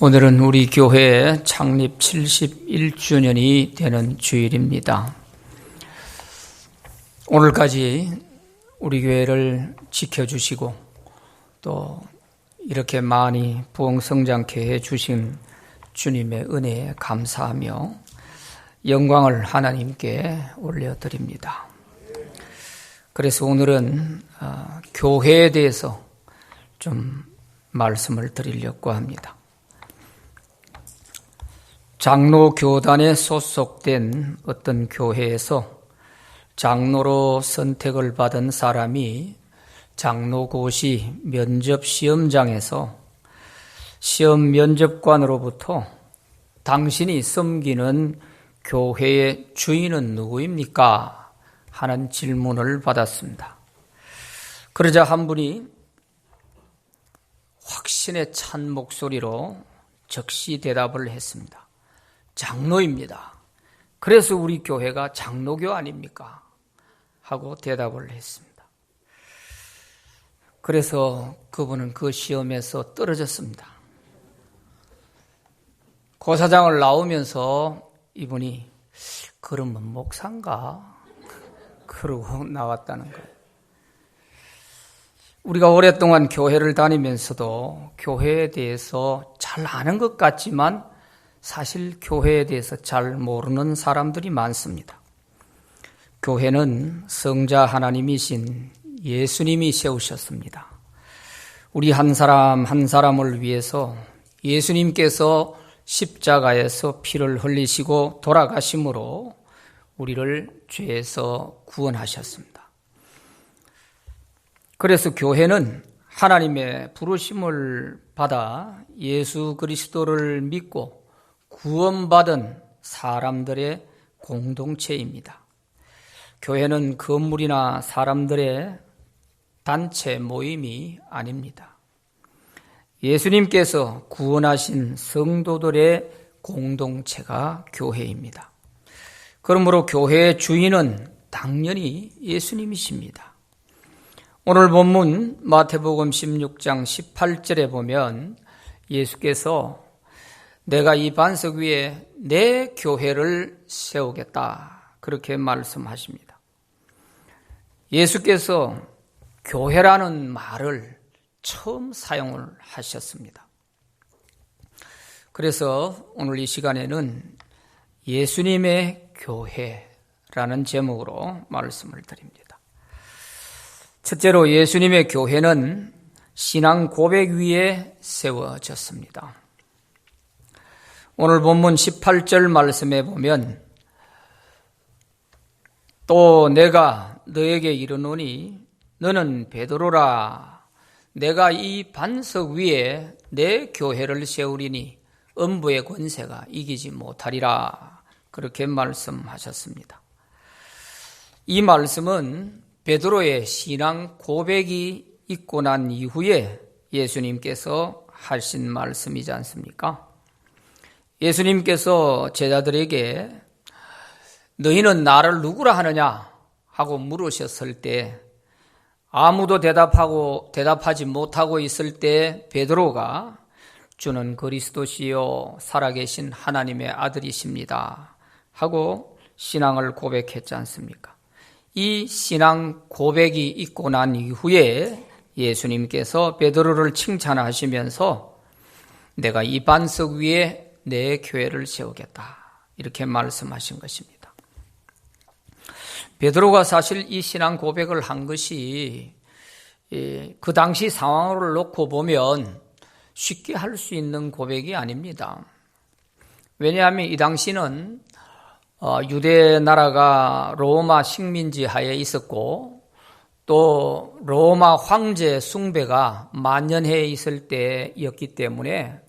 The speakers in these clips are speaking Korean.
오늘은 우리 교회 창립 71주년이 되는 주일입니다. 오늘까지 우리 교회를 지켜주시고 또 이렇게 많이 부흥성장케 해주신 주님의 은혜에 감사하며 영광을 하나님께 올려드립니다. 그래서 오늘은 교회에 대해서 좀 말씀을 드리려고 합니다. 장로 교단에 소속된 어떤 교회에서 장로로 선택을 받은 사람이 장로고시 면접 시험장에서 시험 면접관으로부터 당신이 섬기는 교회의 주인은 누구입니까? 하는 질문을 받았습니다. 그러자 한 분이 확신에 찬 목소리로 즉시 대답을 했습니다. 장로입니다. 그래서 우리 교회가 장로교 아닙니까? 하고 대답을 했습니다. 그래서 그분은 그 시험에서 떨어졌습니다. 고사장을 나오면서 이분이 그러면 목사인가? 그러고 나왔다는 거예요. 우리가 오랫동안 교회를 다니면서도 교회에 대해서 잘 아는 것 같지만 사실 교회에 대해서 잘 모르는 사람들이 많습니다. 교회는 성자 하나님이신 예수님이 세우셨습니다. 우리 한 사람 한 사람을 위해서 예수님께서 십자가에서 피를 흘리시고 돌아가심으로 우리를 죄에서 구원하셨습니다. 그래서 교회는 하나님의 부르심을 받아 예수 그리스도를 믿고 구원받은 사람들의 공동체입니다. 교회는 건물이나 사람들의 단체 모임이 아닙니다. 예수님께서 구원하신 성도들의 공동체가 교회입니다. 그러므로 교회의 주인은 당연히 예수님이십니다. 오늘 본문 마태복음 16장 18절에 보면 예수께서 내가 이 반석 위에 내 교회를 세우겠다 그렇게 말씀하십니다. 예수께서 교회라는 말을 처음 사용을 하셨습니다. 그래서 오늘 이 시간에는 예수님의 교회라는 제목으로 말씀을 드립니다. 첫째로 예수님의 교회는 신앙 고백 위에 세워졌습니다. 오늘 본문 18절 말씀에 보면 또 내가 너에게 이르노니 너는 베드로라 내가 이 반석 위에 내 교회를 세우리니 음부의 권세가 이기지 못하리라 그렇게 말씀하셨습니다. 이 말씀은 베드로의 신앙 고백이 있고 난 이후에 예수님께서 하신 말씀이지 않습니까? 예수님께서 제자들에게 너희는 나를 누구라 하느냐 하고 물으셨을 때 아무도 대답하지 못하고 있을 때 베드로가 주는 그리스도시요 살아계신 하나님의 아들이십니다 하고 신앙을 고백했지 않습니까? 이 신앙 고백이 있고 난 이후에 예수님께서 베드로를 칭찬하시면서 내가 이 반석 위에 내 교회를 세우겠다 이렇게 말씀하신 것입니다. 베드로가 사실 이 신앙 고백을 한 것이 그 당시 상황을 놓고 보면 쉽게 할 수 있는 고백이 아닙니다. 왜냐하면 이 당시는 유대 나라가 로마 식민지 하에 있었고 또 로마 황제 숭배가 만연해 있을 때였기 때문에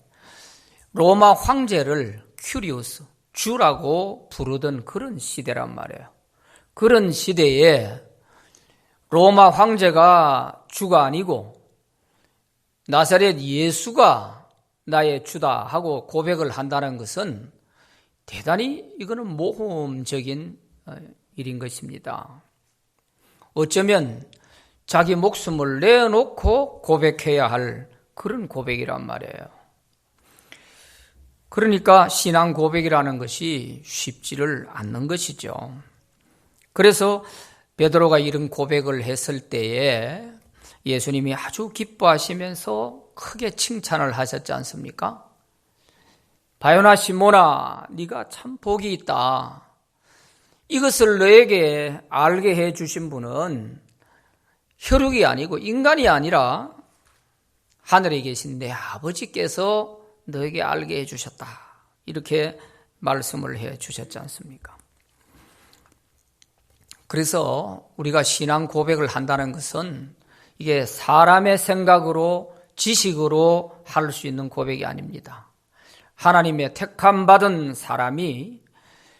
로마 황제를 큐리우스, 주라고 부르던 그런 시대란 말이에요. 그런 시대에 로마 황제가 주가 아니고 나사렛 예수가 나의 주다 하고 고백을 한다는 것은 대단히 이거는 모험적인 일인 것입니다. 어쩌면 자기 목숨을 내놓고 고백해야 할 그런 고백이란 말이에요. 그러니까 신앙 고백이라는 것이 쉽지를 않는 것이죠. 그래서 베드로가 이런 고백을 했을 때에 예수님이 아주 기뻐하시면서 크게 칭찬을 하셨지 않습니까? 바요나 시몬아, 네가 참 복이 있다. 이것을 너에게 알게 해주신 분은 혈육이 아니고 인간이 아니라 하늘에 계신 내 아버지께서 너에게 알게 해주셨다. 이렇게 말씀을 해주셨지 않습니까? 그래서 우리가 신앙 고백을 한다는 것은 이게 사람의 생각으로 지식으로 할 수 있는 고백이 아닙니다. 하나님의 택함받은 사람이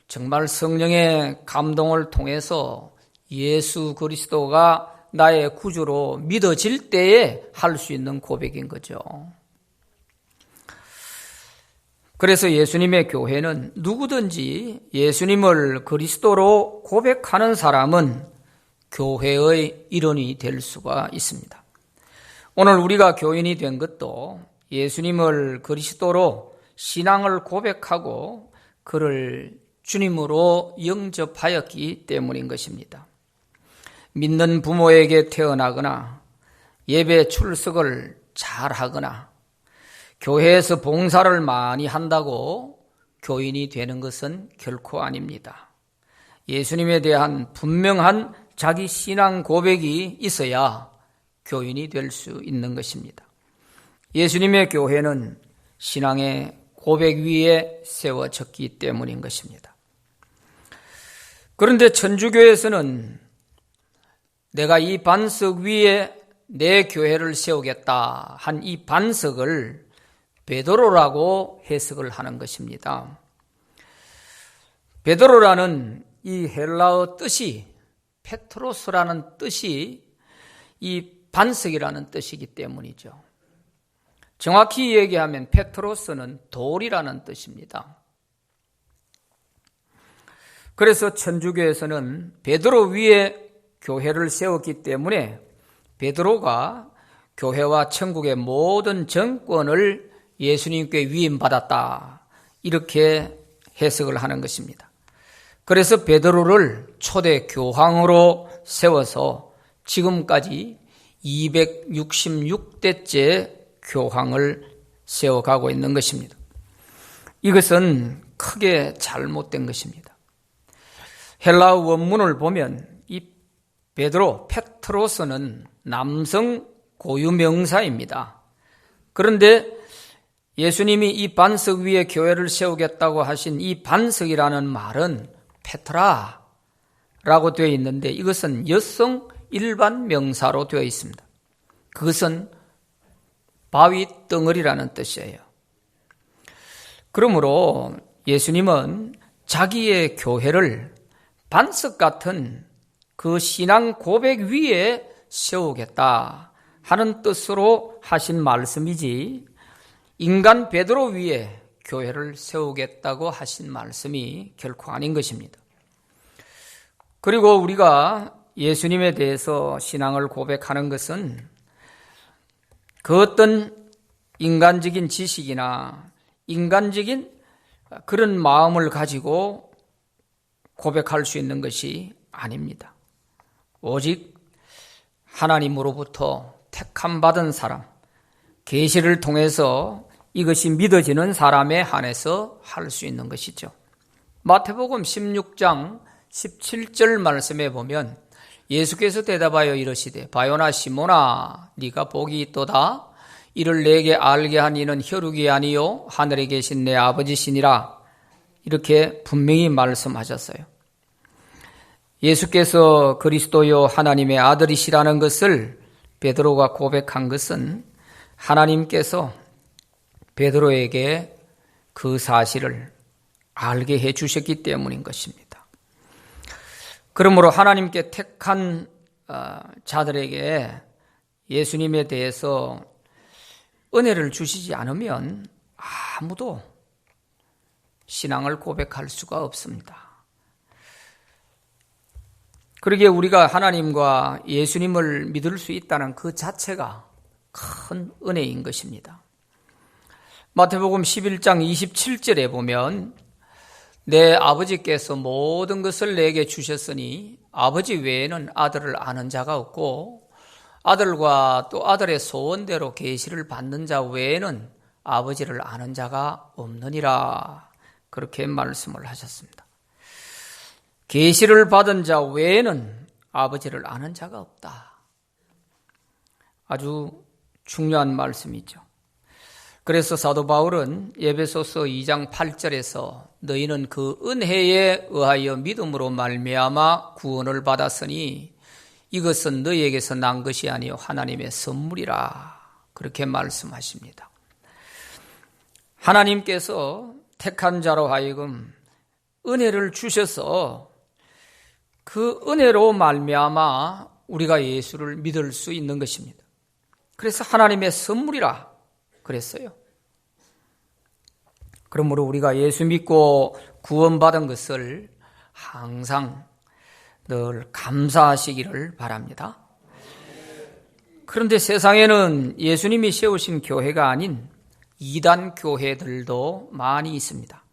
정말 성령의 감동을 통해서 예수 그리스도가 나의 구주로 믿어질 때에 할 수 있는 고백인 거죠. 그래서 예수님의 교회는 누구든지 예수님을 그리스도로 고백하는 사람은 교회의 일원이 될 수가 있습니다. 오늘 우리가 교인이 된 것도 예수님을 그리스도로 신앙을 고백하고 그를 주님으로 영접하였기 때문인 것입니다. 믿는 부모에게 태어나거나 예배 출석을 잘하거나 교회에서 봉사를 많이 한다고 교인이 되는 것은 결코 아닙니다. 예수님에 대한 분명한 자기 신앙 고백이 있어야 교인이 될 수 있는 것입니다. 예수님의 교회는 신앙의 고백 위에 세워졌기 때문인 것입니다. 그런데 천주교에서는 내가 이 반석 위에 내 교회를 세우겠다 한 이 반석을 베드로라고 해석을 하는 것입니다. 베드로라는 이 헬라어 뜻이 페트로스라는 뜻이 이 반석이라는 뜻이기 때문이죠. 정확히 얘기하면 페트로스는 돌이라는 뜻입니다. 그래서 천주교에서는 베드로 위에 교회를 세웠기 때문에 베드로가 교회와 천국의 모든 정권을 예수님께 위임받았다. 이렇게 해석을 하는 것입니다. 그래서 베드로를 초대 교황으로 세워서 지금까지 266대째 교황을 세워가고 있는 것입니다. 이것은 크게 잘못된 것입니다. 헬라어 원문을 보면 이 베드로, 페트로스는 남성 고유명사입니다. 그런데 예수님이 이 반석 위에 교회를 세우겠다고 하신 이 반석이라는 말은 페트라라고 되어 있는데 이것은 여성 일반 명사로 되어 있습니다. 그것은 바위 덩어리라는 뜻이에요. 그러므로 예수님은 자기의 교회를 반석 같은 그 신앙 고백 위에 세우겠다 하는 뜻으로 하신 말씀이지 인간 베드로 위에 교회를 세우겠다고 하신 말씀이 결코 아닌 것입니다. 그리고 우리가 예수님에 대해서 신앙을 고백하는 것은 그 어떤 인간적인 지식이나 인간적인 그런 마음을 가지고 고백할 수 있는 것이 아닙니다. 오직 하나님으로부터 택함받은 사람, 계시를 통해서 이것이 믿어지는 사람에 한해서 할 수 있는 것이죠. 마태복음 16장 17절 말씀에 보면 예수께서 대답하여 이르시되 바요나 시몬아 네가 복이 있도다. 이를 내게 알게 한 이는 혈육이 아니요 하늘에 계신 내 아버지시니라. 이렇게 분명히 말씀하셨어요. 예수께서 그리스도요 하나님의 아들이시라는 것을 베드로가 고백한 것은 하나님께서 베드로에게 그 사실을 알게 해 주셨기 때문인 것입니다. 그러므로 하나님께 택한 자들에게 예수님에 대해서 은혜를 주시지 않으면 아무도 신앙을 고백할 수가 없습니다. 그러기에 우리가 하나님과 예수님을 믿을 수 있다는 그 자체가 큰 은혜인 것입니다. 마태복음 11장 27절에 보면 내 아버지께서 모든 것을 내게 주셨으니 아버지 외에는 아들을 아는 자가 없고 아들과 또 아들의 소원대로 계시를 받는 자 외에는 아버지를 아는 자가 없느니라. 그렇게 말씀을 하셨습니다. 계시를 받은 자 외에는 아버지를 아는 자가 없다. 아주 중요한 말씀이죠. 그래서 사도 바울은 에베소서 2장 8절에서 너희는 그 은혜에 의하여 믿음으로 말미암아 구원을 받았으니 이것은 너희에게서 난 것이 아니요 하나님의 선물이라. 그렇게 말씀하십니다. 하나님께서 택한 자로 하여금 은혜를 주셔서 그 은혜로 말미암아 우리가 예수를 믿을 수 있는 것입니다. 그래서 하나님의 선물이라 그랬어요. 그러므로 우리가 예수 믿고 구원받은 것을 항상 늘 감사하시기를 바랍니다. 그런데 세상에는 예수님이 세우신 교회가 아닌 이단 교회들도 많이 있습니다.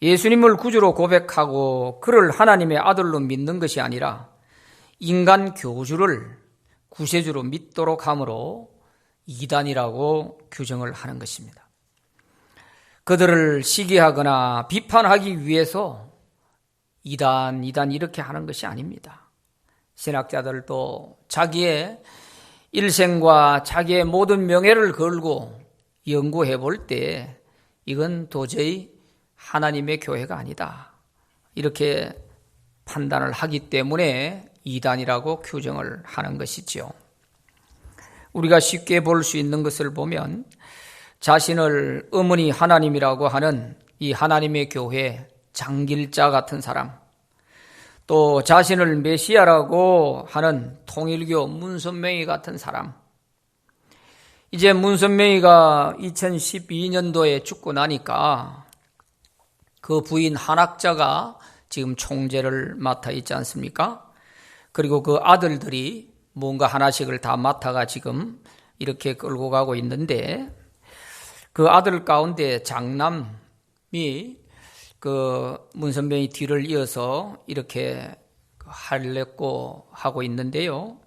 예수님을 구주로 고백하고 그를 하나님의 아들로 믿는 것이 아니라 인간 교주를 구세주로 믿도록 함으로 이단이라고 규정을 하는 것입니다. 그들을 시기하거나 비판하기 위해서 이단 이렇게 하는 것이 아닙니다. 신학자들도 자기의 일생과 자기의 모든 명예를 걸고 연구해 볼 때 이건 도저히 하나님의 교회가 아니다. 이렇게 판단을 하기 때문에 이단이라고 규정을 하는 것이죠. 우리가 쉽게 볼 수 있는 것을 보면 자신을 어머니 하나님이라고 하는 이 하나님의 교회 장길자 같은 사람, 또 자신을 메시아라고 하는 통일교 문선명이 같은 사람, 이제 문선명이가 2012년도에 죽고 나니까 그 부인 한학자가 지금 총재를 맡아 있지 않습니까? 그리고 그 아들들이 뭔가 하나씩을 다 맡아가 지금 이렇게 끌고 가고 있는데 그 아들 가운데 장남이 그 문선명이 뒤를 이어서 이렇게 할례고 하고 있는데요.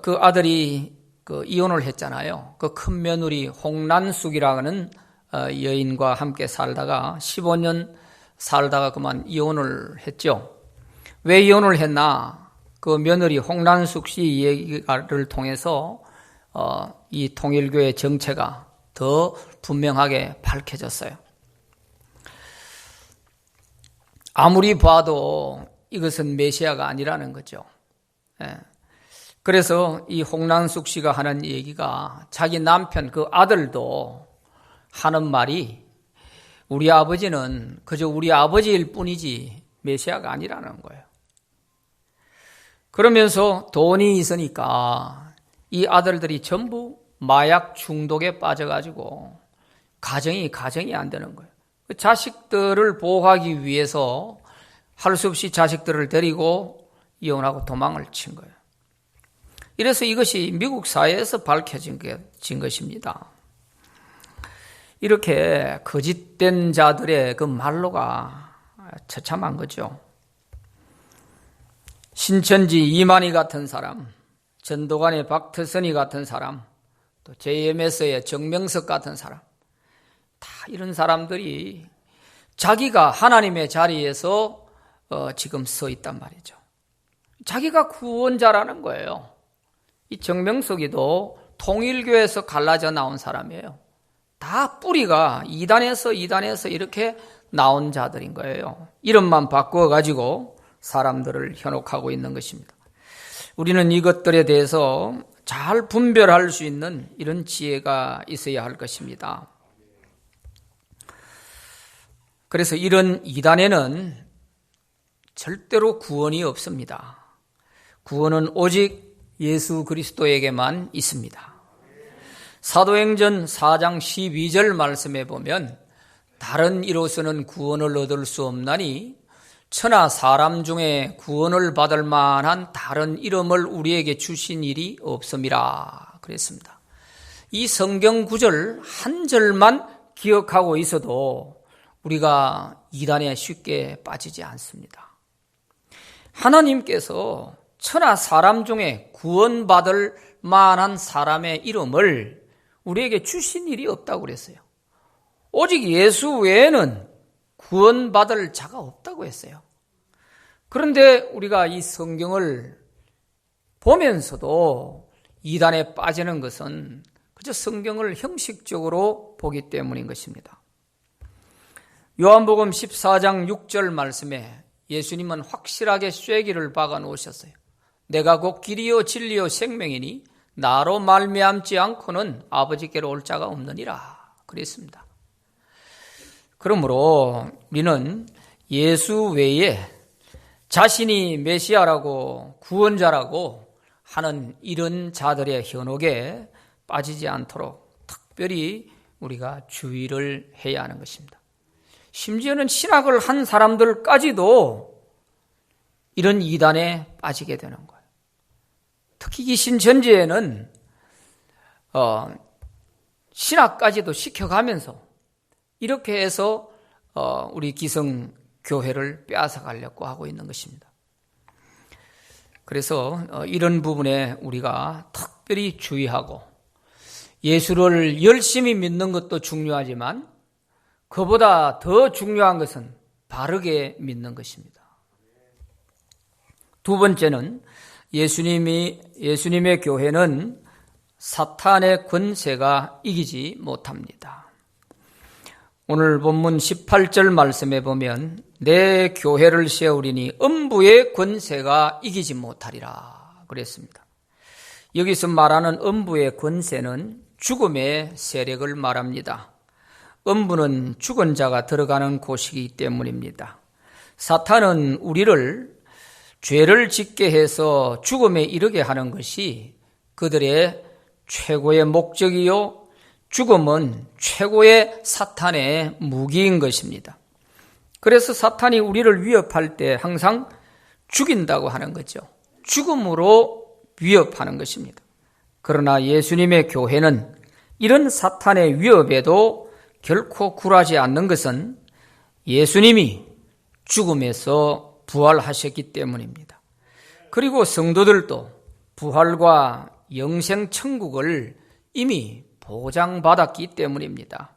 그 아들이 그 이혼을 했잖아요. 그 큰 며느리 홍란숙이라는 여인과 함께 살다가 15년 살다가 그만 이혼을 했죠. 왜 이혼을 했나? 그 며느리 홍란숙 씨 얘기를 통해서 이 통일교의 정체가 더 분명하게 밝혀졌어요. 아무리 봐도 이것은 메시아가 아니라는 거죠. 그래서 이 홍란숙 씨가 하는 얘기가 자기 남편 그 아들도 하는 말이 우리 아버지는 그저 우리 아버지일 뿐이지 메시아가 아니라는 거예요. 그러면서 돈이 있으니까 이 아들들이 전부 마약 중독에 빠져가지고 가정이 안 되는 거예요. 자식들을 보호하기 위해서 할 수 없이 자식들을 데리고 이혼하고 도망을 친 거예요. 이래서 이것이 미국 사회에서 밝혀진 것입니다. 이렇게 거짓된 자들의 그 말로가 처참한 거죠. 신천지 이만희 같은 사람, 전도관의 박태선이 같은 사람, 또 JMS의 정명석 같은 사람, 다 이런 사람들이 자기가 하나님의 자리에서 지금 서 있단 말이죠. 자기가 구원자라는 거예요. 이 정명석이도 통일교에서 갈라져 나온 사람이에요. 다 뿌리가 이단에서 이렇게 나온 자들인 거예요. 이름만 바꾸어가지고 사람들을 현혹하고 있는 것입니다. 우리는 이것들에 대해서 잘 분별할 수 있는 이런 지혜가 있어야 할 것입니다. 그래서 이런 이단에는 절대로 구원이 없습니다. 구원은 오직 예수 그리스도에게만 있습니다. 사도행전 4장 12절 말씀에 보면 다른 이로서는 구원을 얻을 수 없나니 천하 사람 중에 구원을 받을 만한 다른 이름을 우리에게 주신 일이 없음이라 그랬습니다. 이 성경 구절 한 절만 기억하고 있어도 우리가 이단에 쉽게 빠지지 않습니다. 하나님께서 천하 사람 중에 구원받을 만한 사람의 이름을 우리에게 주신 일이 없다고 그랬어요. 오직 예수 외에는 구원받을 자가 없다고 했어요. 그런데 우리가 이 성경을 보면서도 이단에 빠지는 것은 그저 성경을 형식적으로 보기 때문인 것입니다. 요한복음 14장 6절 말씀에 예수님은 확실하게 쐐기를 박아 놓으셨어요. 내가 곧 길이요 진리요 생명이니 나로 말미암지 않고는 아버지께로 올 자가 없느니라 그랬습니다. 그러므로 우리는 예수 외에 자신이 메시아라고 구원자라고 하는 이런 자들의 현혹에 빠지지 않도록 특별히 우리가 주의를 해야 하는 것입니다. 심지어는 신학을 한 사람들까지도 이런 이단에 빠지게 되는 거예요. 특히 이 신천지에는 신학까지도 시켜가면서 이렇게 해서 우리 기성교회를 빼앗아가려고 하고 있는 것입니다. 그래서 이런 부분에 우리가 특별히 주의하고 예수를 열심히 믿는 것도 중요하지만 그보다 더 중요한 것은 바르게 믿는 것입니다. 두 번째는 예수님의 교회는 사탄의 권세가 이기지 못합니다. 오늘 본문 18절 말씀에 보면 내 교회를 세우리니 음부의 권세가 이기지 못하리라 그랬습니다. 여기서 말하는 음부의 권세는 죽음의 세력을 말합니다. 음부는 죽은 자가 들어가는 곳이기 때문입니다. 사탄은 우리를 죄를 짓게 해서 죽음에 이르게 하는 것이 그들의 최고의 목적이요, 죽음은 최고의 사탄의 무기인 것입니다. 그래서 사탄이 우리를 위협할 때 항상 죽인다고 하는 거죠. 죽음으로 위협하는 것입니다. 그러나 예수님의 교회는 이런 사탄의 위협에도 결코 굴하지 않는 것은 예수님이 죽음에서 부활하셨기 때문입니다. 그리고 성도들도 부활과 영생천국을 이미 보장받았기 때문입니다.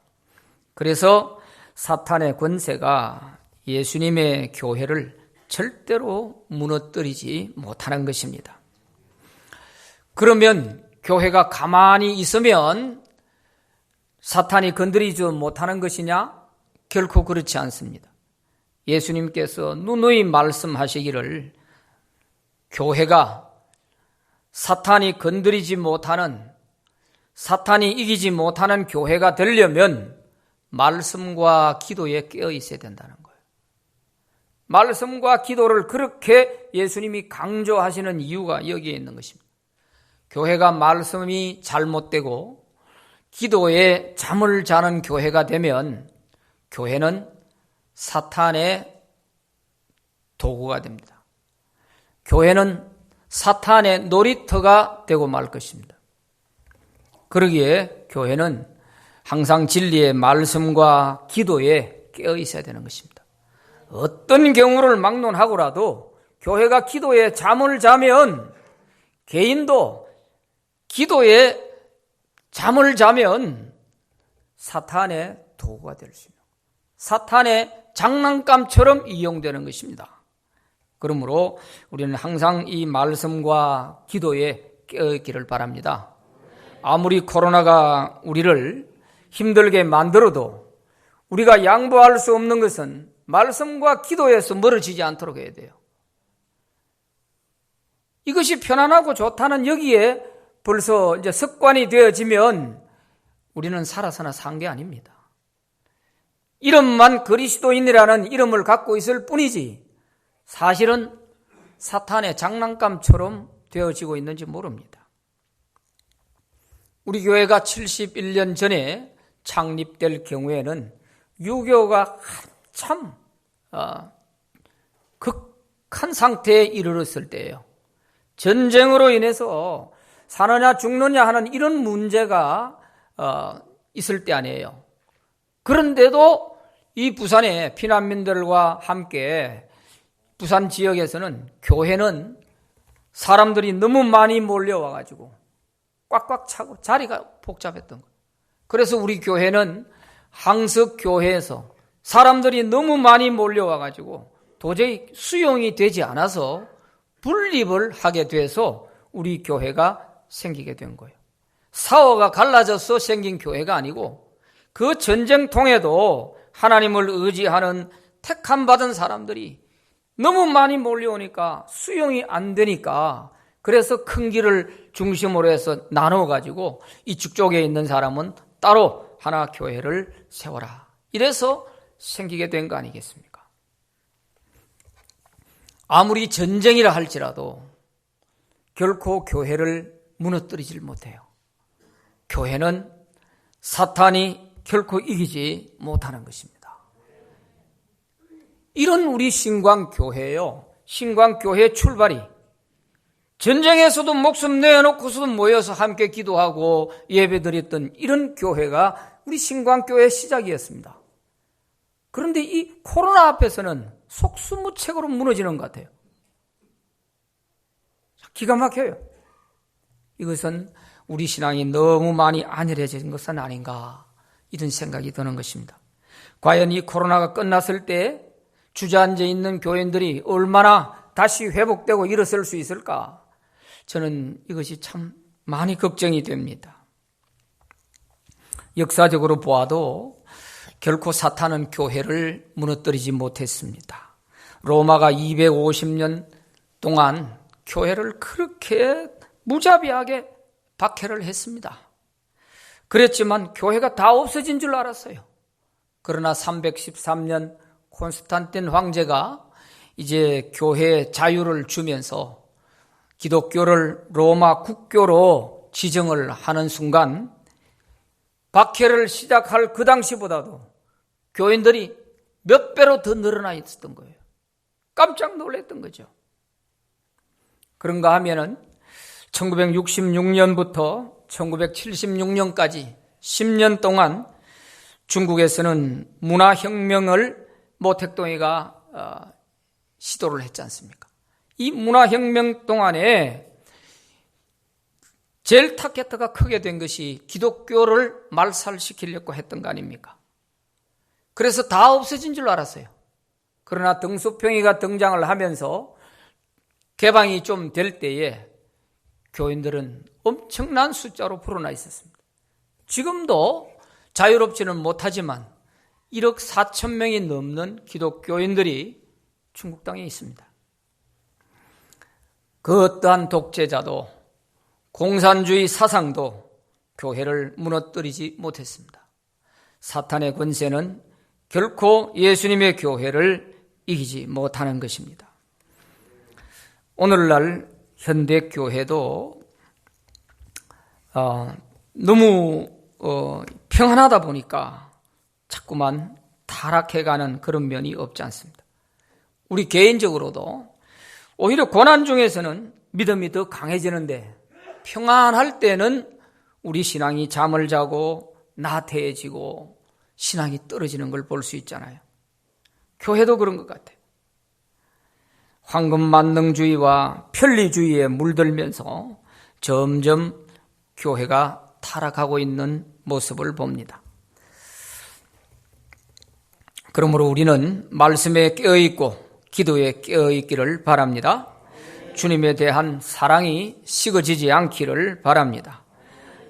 그래서 사탄의 권세가 예수님의 교회를 절대로 무너뜨리지 못하는 것입니다. 그러면 교회가 가만히 있으면 사탄이 건드리지 못하는 것이냐? 결코 그렇지 않습니다. 예수님께서 누누이 말씀하시기를 교회가 사탄이 건드리지 못하는, 사탄이 이기지 못하는 교회가 되려면 말씀과 기도에 깨어 있어야 된다는 거예요. 말씀과 기도를 그렇게 예수님이 강조하시는 이유가 여기에 있는 것입니다. 교회가 말씀이 잘못되고 기도에 잠을 자는 교회가 되면 교회는 사탄의 도구가 됩니다. 교회는 사탄의 놀이터가 되고 말 것입니다. 그러기에 교회는 항상 진리의 말씀과 기도에 깨어 있어야 되는 것입니다. 어떤 경우를 막론하고라도 교회가 기도에 잠을 자면, 개인도 기도에 잠을 자면 사탄의 도구가 될 수 있는, 사탄의 장난감처럼 이용되는 것입니다. 그러므로 우리는 항상 이 말씀과 기도에 깨어있기를 바랍니다. 아무리 코로나가 우리를 힘들게 만들어도 우리가 양보할 수 없는 것은 말씀과 기도에서 멀어지지 않도록 해야 돼요. 이것이 편안하고 좋다는 여기에 벌써 이제 습관이 되어지면 우리는 살아서나 산 게 아닙니다. 이름만 그리스도인이라는 이름을 갖고 있을 뿐이지 사실은 사탄의 장난감처럼 되어지고 있는지 모릅니다. 우리 교회가 71년 전에 창립될 경우에는 유교가 한참 극한 상태에 이르렀을 때예요. 전쟁으로 인해서 사느냐 죽느냐 하는 이런 문제가 있을 때 아니에요. 그런데도 이 부산의 피난민들과 함께 부산 지역에서는 교회는 사람들이 너무 많이 몰려와가지고 꽉꽉 차고 자리가 복잡했던 거예요. 그래서 우리 교회는 항석교회에서 사람들이 너무 많이 몰려와가지고 도저히 수용이 되지 않아서 분립을 하게 돼서 우리 교회가 생기게 된 거예요. 사워가 갈라져서 생긴 교회가 아니고 그 전쟁통에도 하나님을 의지하는 택함 받은 사람들이 너무 많이 몰려오니까 수용이 안 되니까 그래서 큰 길을 중심으로 해서 나눠가지고 이쪽 쪽에 있는 사람은 따로 하나 교회를 세워라. 이래서 생기게 된 거 아니겠습니까? 아무리 전쟁이라 할지라도 결코 교회를 무너뜨리질 못해요. 교회는 사탄이 결코 이기지 못하는 것입니다. 이런 우리 신광교회예요. 신광교회 출발이 전쟁에서도 목숨 내놓고서도 모여서 함께 기도하고 예배드렸던 이런 교회가 우리 신광교회의 시작이었습니다. 그런데 이 코로나 앞에서는 속수무책으로 무너지는 것 같아요. 기가 막혀요. 이것은 우리 신앙이 너무 많이 안일해진 것은 아닌가 이런 생각이 드는 것입니다. 과연 이 코로나가 끝났을 때 주저앉아 있는 교인들이 얼마나 다시 회복되고 일어설 수 있을까? 저는 이것이 참 많이 걱정이 됩니다. 역사적으로 보아도 결코 사탄은 교회를 무너뜨리지 못했습니다. 로마가 250년 동안 교회를 그렇게 무자비하게 박해를 했습니다. 그랬지만 교회가 다 없어진 줄 알았어요. 그러나 313년 콘스탄틴 황제가 이제 교회에 자유를 주면서 기독교를 로마 국교로 지정을 하는 순간 박해를 시작할 그 당시보다도 교인들이 몇 배로 더 늘어나 있었던 거예요. 깜짝 놀랐던 거죠. 그런가 하면은 1966년부터 1976년까지 10년 동안 중국에서는 문화혁명을 모택동이가 시도를 했지 않습니까? 이 문화혁명 동안에 제일 타겟가 크게 된 것이 기독교를 말살시키려고 했던 거 아닙니까? 그래서 다 없어진 줄 알았어요. 그러나 등소평이가 등장을 하면서 개방이 좀 될 때에 교인들은 엄청난 숫자로 불어나 있었습니다. 지금도 자유롭지는 못하지만 1억 4천 명이 넘는 기독교인들이 중국 땅에 있습니다. 그 어떠한 독재자도 공산주의 사상도 교회를 무너뜨리지 못했습니다. 사탄의 권세는 결코 예수님의 교회를 이기지 못하는 것입니다. 오늘날 현대교회도 너무 평안하다 보니까 자꾸만 타락해가는 그런 면이 없지 않습니다. 우리 개인적으로도 오히려 고난 중에서는 믿음이 더 강해지는데 평안할 때는 우리 신앙이 잠을 자고 나태해지고 신앙이 떨어지는 걸 볼 수 있잖아요. 교회도 그런 것 같아요. 황금만능주의와 편리주의에 물들면서 점점 교회가 타락하고 있는 모습을 봅니다. 그러므로 우리는 말씀에 깨어있고 기도에 깨어있기를 바랍니다. 주님에 대한 사랑이 식어지지 않기를 바랍니다.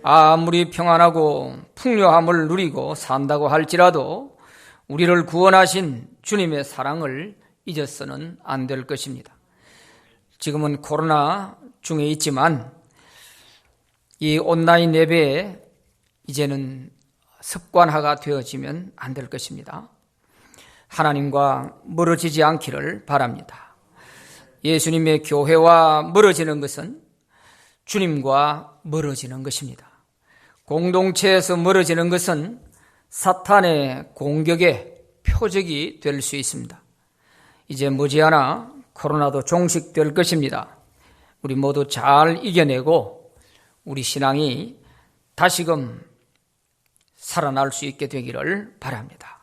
아무리 평안하고 풍요함을 누리고 산다고 할지라도 우리를 구원하신 주님의 사랑을 잊어서는 안 될 것입니다. 지금은 코로나 중에 있지만 이 온라인 예배에 이제는 습관화가 되어지면 안 될 것입니다. 하나님과 멀어지지 않기를 바랍니다. 예수님의 교회와 멀어지는 것은 주님과 멀어지는 것입니다. 공동체에서 멀어지는 것은 사탄의 공격의 표적이 될 수 있습니다. 이제 머지않아 코로나도 종식될 것입니다. 우리 모두 잘 이겨내고 우리 신앙이 다시금 살아날 수 있게 되기를 바랍니다.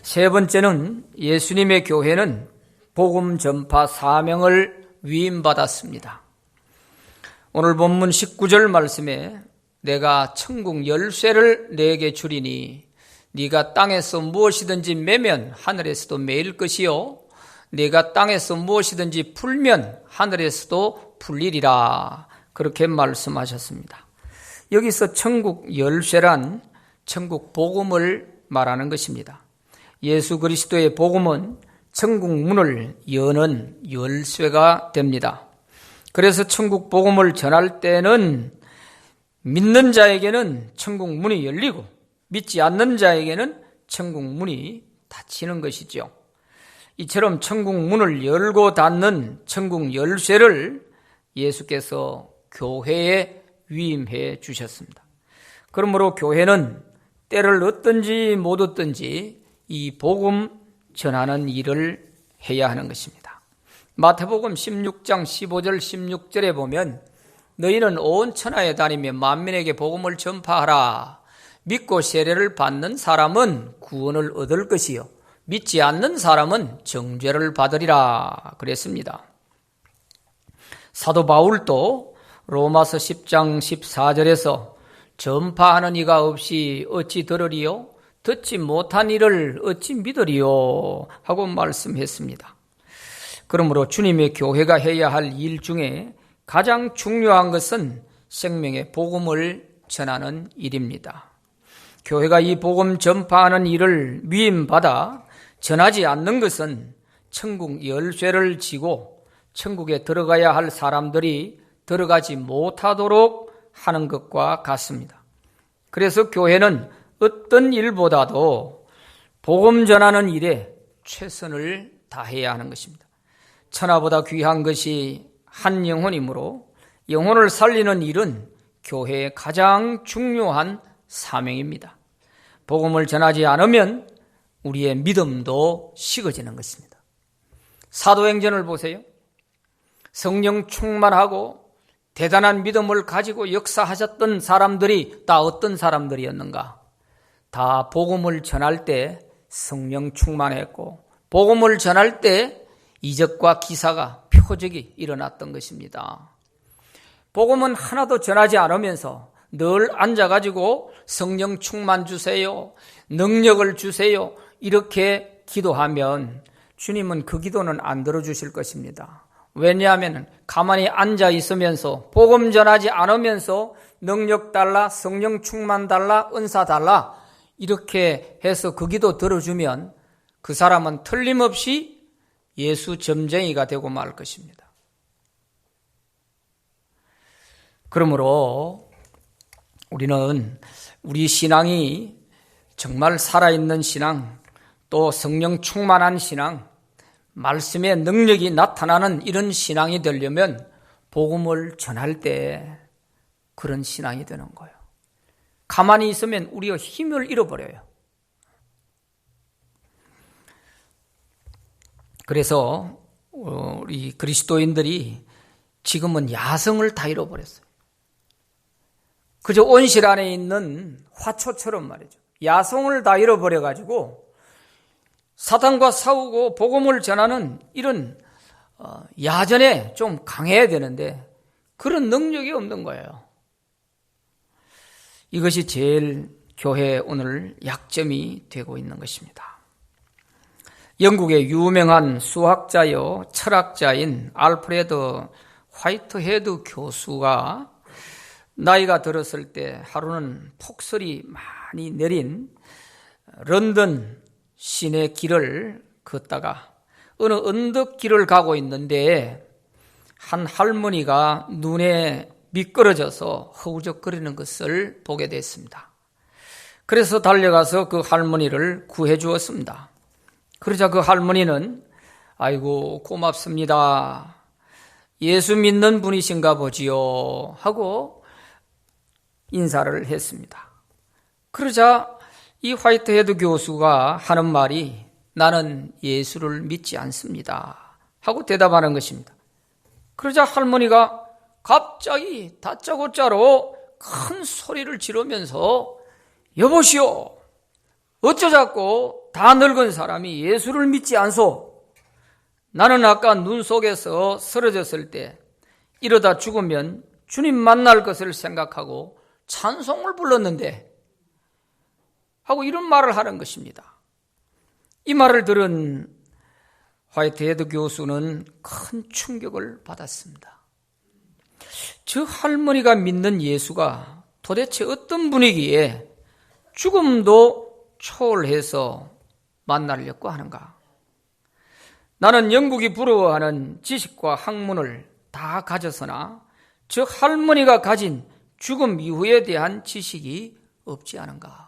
세 번째는 예수님의 교회는 복음 전파 사명을 위임받았습니다. 오늘 본문 19절 말씀에 내가 천국 열쇠를 내게 주리니 네가 땅에서 무엇이든지 매면 하늘에서도 매일 것이요 네가 땅에서 무엇이든지 풀면 하늘에서도 풀리리라. 그렇게 말씀하셨습니다. 여기서 천국 열쇠란 천국 복음을 말하는 것입니다. 예수 그리스도의 복음은 천국 문을 여는 열쇠가 됩니다. 그래서 천국 복음을 전할 때는 믿는 자에게는 천국 문이 열리고 믿지 않는 자에게는 천국 문이 닫히는 것이죠. 이처럼 천국 문을 열고 닫는 천국 열쇠를 예수께서 교회에 위임해 주셨습니다. 그러므로 교회는 때를 얻든지 못 얻든지 이 복음 전하는 일을 해야 하는 것입니다. 마태복음 16장 15절 16절에 보면 너희는 온 천하에 다니며 만민에게 복음을 전파하라. 믿고 세례를 받는 사람은 구원을 얻을 것이요 믿지 않는 사람은 정죄를 받으리라 그랬습니다. 사도 바울도 로마서 10장 14절에서 전파하는 이가 없이 어찌 들으리요? 듣지 못한 이를 어찌 믿으리요? 하고 말씀했습니다. 그러므로 주님의 교회가 해야 할 일 중에 가장 중요한 것은 생명의 복음을 전하는 일입니다. 교회가 이 복음 전파하는 일을 위임받아 전하지 않는 것은 천국 열쇠를 쥐고 천국에 들어가야 할 사람들이 들어가지 못하도록 하는 것과 같습니다. 그래서 교회는 어떤 일보다도 복음 전하는 일에 최선을 다해야 하는 것입니다. 천하보다 귀한 것이 한 영혼이므로 영혼을 살리는 일은 교회의 가장 중요한 사명입니다. 복음을 전하지 않으면 우리의 믿음도 식어지는 것입니다. 사도행전을 보세요. 성령 충만하고 대단한 믿음을 가지고 역사하셨던 사람들이 다 어떤 사람들이었는가? 다 복음을 전할 때 성령 충만했고 복음을 전할 때 이적과 기사가 표적이 일어났던 것입니다. 복음은 하나도 전하지 않으면서 늘 앉아가지고 성령 충만 주세요, 능력을 주세요 이렇게 기도하면 주님은 그 기도는 안 들어주실 것입니다. 왜냐하면 가만히 앉아 있으면서 복음 전하지 않으면서 능력 달라, 성령 충만 달라, 은사 달라 이렇게 해서 그 기도 들어주면 그 사람은 틀림없이 예수 점쟁이가 되고 말 것입니다. 그러므로 우리는 우리 신앙이 정말 살아있는 신앙, 또 성령 충만한 신앙, 말씀의 능력이 나타나는 이런 신앙이 되려면 복음을 전할 때 그런 신앙이 되는 거예요. 가만히 있으면 우리가 힘을 잃어버려요. 그래서 우리 그리스도인들이 지금은 야성을 다 잃어버렸어요. 그저 온실 안에 있는 화초처럼 말이죠. 야성을 다 잃어버려가지고 사탄과 싸우고 복음을 전하는 이런 야전에 좀 강해야 되는데 그런 능력이 없는 거예요. 이것이 제일 교회의 오늘 약점이 되고 있는 것입니다. 영국의 유명한 수학자요 철학자인 알프레드 화이트헤드 교수가 나이가 들었을 때 하루는 폭설이 많이 내린 런던 시내 길을 걷다가 어느 언덕길을 가고 있는데 한 할머니가 눈에 미끄러져서 허우적거리는 것을 보게 됐습니다. 그래서 달려가서 그 할머니를 구해 주었습니다. 그러자 그 할머니는 아이고 고맙습니다. 예수 믿는 분이신가 보지요 하고 인사를 했습니다. 그러자 이 화이트헤드 교수가 하는 말이 나는 예수를 믿지 않습니다 하고 대답하는 것입니다. 그러자 할머니가 갑자기 다짜고짜로 큰 소리를 지르면서 여보시오, 어쩌자고 다 늙은 사람이 예수를 믿지 않소? 나는 아까 눈 속에서 쓰러졌을 때 이러다 죽으면 주님 만날 것을 생각하고 찬송을 불렀는데 하고 이런 말을 하는 것입니다. 이 말을 들은 화이트헤드 교수는 큰 충격을 받았습니다. 저 할머니가 믿는 예수가 도대체 어떤 분이기에 죽음도 초월해서 만나려고 하는가? 나는 영국이 부러워하는 지식과 학문을 다 가졌으나 저 할머니가 가진 죽음 이후에 대한 지식이 없지 않은가?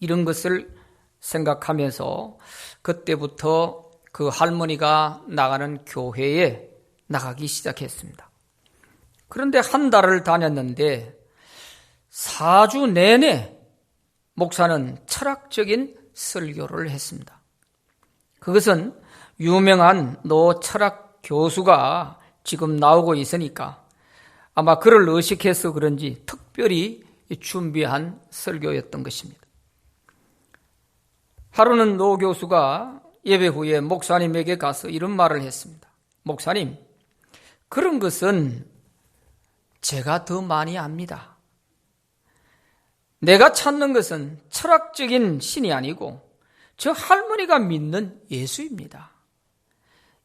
이런 것을 생각하면서 그때부터 그 할머니가 나가는 교회에 나가기 시작했습니다. 그런데 한 달을 다녔는데 4주 내내 목사는 철학적인 설교를 했습니다. 그것은 유명한 노 철학 교수가 지금 나오고 있으니까 아마 그를 의식해서 그런지 특별히 준비한 설교였던 것입니다. 하루는 노 교수가 예배 후에 목사님에게 가서 이런 말을 했습니다. 목사님, 그런 것은 제가 더 많이 압니다. 내가 찾는 것은 철학적인 신이 아니고 저 할머니가 믿는 예수입니다.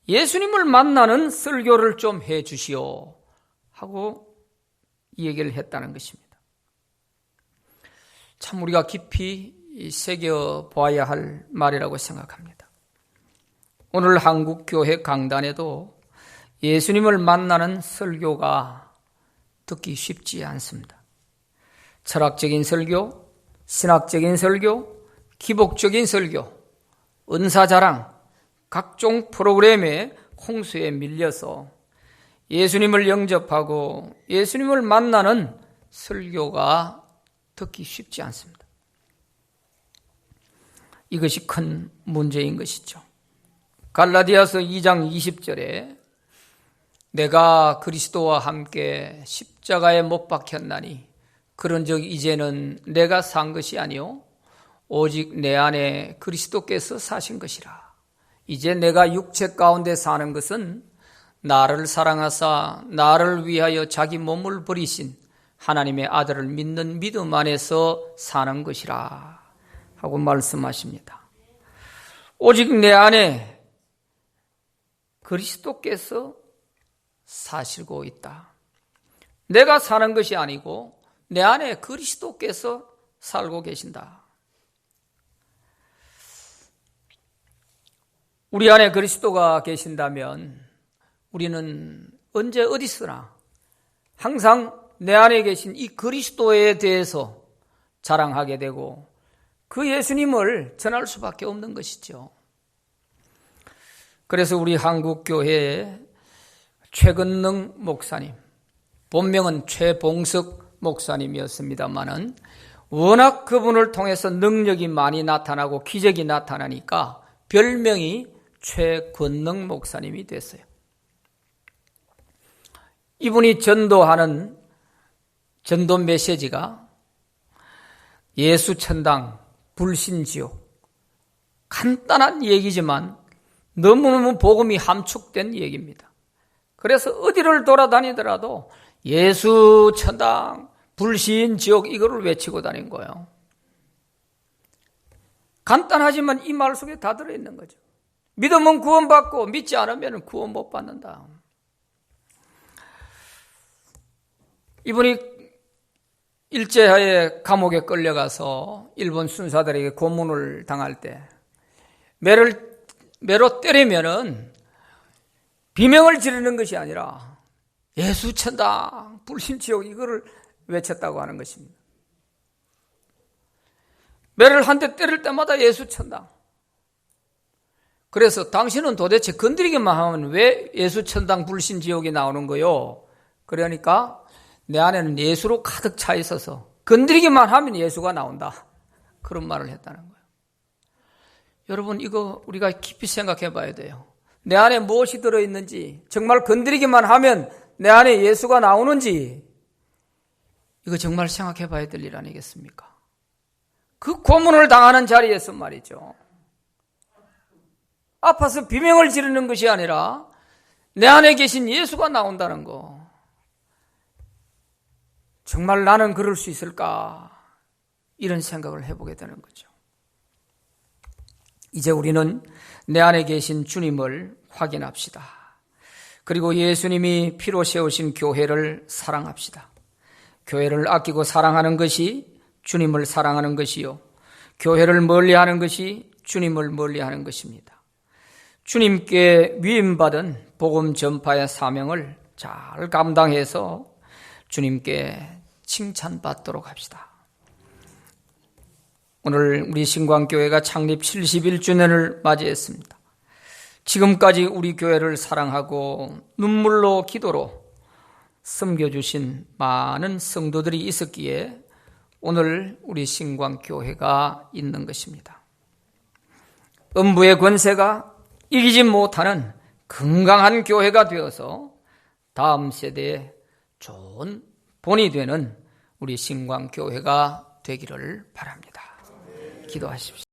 예수님을 만나는 설교를 좀 해 주시오 하고 이 얘기를 했다는 것입니다. 참 우리가 깊이 새겨보아야 할 말이라고 생각합니다. 오늘 한국교회 강단에도 예수님을 만나는 설교가 듣기 쉽지 않습니다. 철학적인 설교, 신학적인 설교, 기복적인 설교, 은사자랑, 각종 프로그램의 홍수에 밀려서 예수님을 영접하고 예수님을 만나는 설교가 듣기 쉽지 않습니다. 이것이 큰 문제인 것이죠. 갈라디아서 2장 20절에 내가 그리스도와 함께 십자가에 못 박혔나니 그런즉 이제는 내가 산 것이 아니요 오직 내 안에 그리스도께서 사신 것이라. 이제 내가 육체 가운데 사는 것은 나를 사랑하사 나를 위하여 자기 몸을 버리신 하나님의 아들을 믿는 믿음 안에서 사는 것이라 하고 말씀하십니다. 오직 내 안에 그리스도께서 사시고 있다. 내가 사는 것이 아니고 내 안에 그리스도께서 살고 계신다. 우리 안에 그리스도가 계신다면 우리는 언제 어디서나 항상 내 안에 계신 이 그리스도에 대해서 자랑하게 되고 그 예수님을 전할 수밖에 없는 것이죠. 그래서 우리 한국교회의 최근능 목사님, 본명은 최봉석 목사님이었습니다마는 워낙 그분을 통해서 능력이 많이 나타나고 기적이 나타나니까 별명이 최권능 목사님이 됐어요. 이분이 전도하는 전도 메시지가 예수천당, 불신지옥, 간단한 얘기지만 너무너무 복음이 함축된 얘기입니다. 그래서 어디를 돌아다니더라도 예수천당, 불신지옥 이거를 외치고 다닌 거예요. 간단하지만 이 말 속에 다 들어있는 거죠. 믿으면 구원받고 믿지 않으면 구원 못 받는다. 이분이 일제하에 감옥에 끌려가서 일본 순사들에게 고문을 당할 때 매로 때리면은 비명을 지르는 것이 아니라 예수천당, 불신지옥 이거를 외쳤다고 하는 것입니다. 매를 한 대 때릴 때마다 예수천당. 그래서 당신은 도대체 건드리기만 하면 왜 예수천당, 불신지옥이 나오는 거요? 그러니까 내 안에는 예수로 가득 차 있어서 건드리기만 하면 예수가 나온다. 그런 말을 했다는 거예요. 여러분 이거 우리가 깊이 생각해 봐야 돼요. 내 안에 무엇이 들어있는지, 정말 건드리기만 하면 내 안에 예수가 나오는지 이거 정말 생각해 봐야 될 일 아니겠습니까? 그 고문을 당하는 자리에서 말이죠. 아파서 비명을 지르는 것이 아니라 내 안에 계신 예수가 나온다는 거. 정말 나는 그럴 수 있을까? 이런 생각을 해보게 되는 거죠. 이제 우리는 내 안에 계신 주님을 확인합시다. 그리고 예수님이 피로 세우신 교회를 사랑합시다. 교회를 아끼고 사랑하는 것이 주님을 사랑하는 것이요, 교회를 멀리하는 것이 주님을 멀리하는 것입니다. 주님께 위임받은 복음 전파의 사명을 잘 감당해서 주님께 칭찬받도록 합시다. 오늘 우리 신광교회가 창립 71주년을 맞이했습니다. 지금까지 우리 교회를 사랑하고 눈물로 기도로 섬겨주신 많은 성도들이 있었기에 오늘 우리 신광교회가 있는 것입니다. 음부의 권세가 이기지 못하는 건강한 교회가 되어서 다음 세대에 좋은 본이 되는 우리 신광교회가 되기를 바랍니다. 기도하십시오.